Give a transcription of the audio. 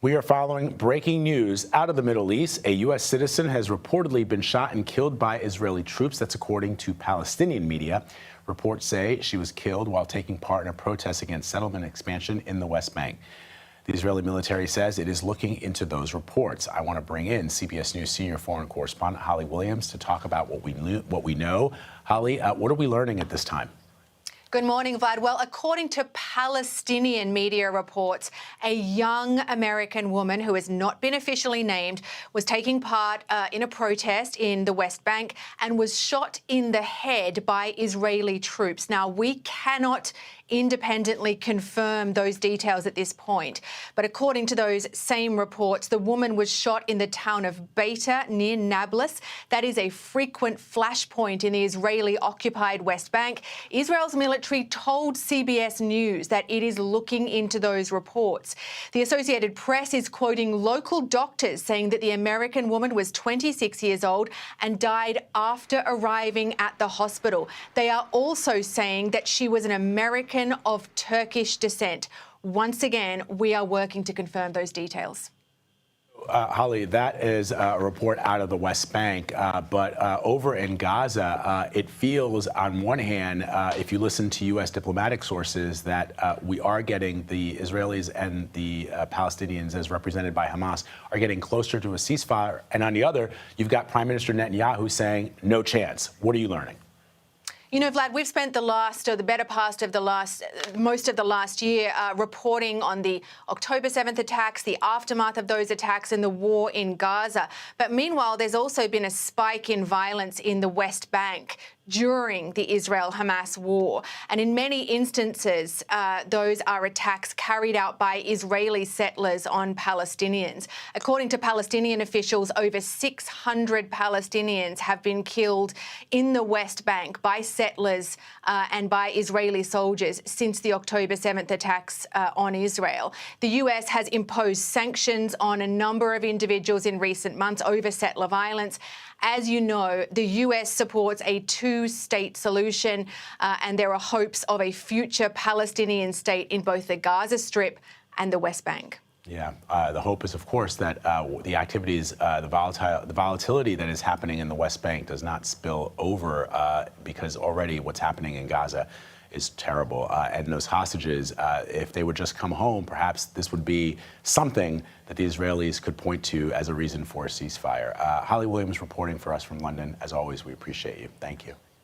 We are following breaking news out of the Middle East. A U.S. citizen has reportedly been shot and killed by Israeli troops. That's according to Palestinian media. Reports say she was killed while taking part in a protest against settlement expansion in the West Bank. The Israeli military says it is looking into those reports. I want to bring in CBS News senior foreign correspondent Holly Williams to talk about what we know. Holly, what are we learning at this time? Good morning, Vlad. Well, according to Palestinian media reports, a young American woman who has not been officially named was taking part in a protest in the West Bank and was shot in the head by Israeli troops. Now, we cannot independently confirm those details at this point. But according to those same reports, the woman was shot in the town of Beta near Nablus. That is a frequent flashpoint in the Israeli-occupied West Bank. Israel's military told CBS News that it is looking into those reports. The Associated Press is quoting local doctors saying that the American woman was 26 years old and died after arriving at the hospital. They are also saying that she was an American of Turkish descent. Once again, we are working to confirm those details. Holly, that is a report out of the West Bank, but over in Gaza, it feels on one hand, if you listen to U.S. diplomatic sources, that we are getting the Israelis and the Palestinians, as represented by Hamas, are getting closer to a ceasefire. And on the other, you've got Prime Minister Netanyahu saying no chance. What are you learning? You know, Vlad, we've spent most of the last year reporting on the October 7th attacks, the aftermath of those attacks and the war in Gaza. But meanwhile, there's also been a spike in violence in the West Bank during the Israel-Hamas war. And in many instances, those are attacks carried out by Israeli settlers on Palestinians. According to Palestinian officials, over 600 Palestinians have been killed in the West Bank by settlers and by Israeli soldiers since the October 7th attacks on Israel. The US has imposed sanctions on a number of individuals in recent months over settler violence. As you know, the US supports a two-state solution, and there are hopes of a future Palestinian state in both the Gaza Strip and the West Bank. Yeah, the hope is, of course, that the activities, the volatility that is happening in the West Bank does not spill over, because already what's happening in Gaza is terrible. And those hostages, if they would just come home, perhaps this would be something that the Israelis could point to as a reason for a ceasefire. Holly Williams reporting for us from London. As always, we appreciate you. Thank you.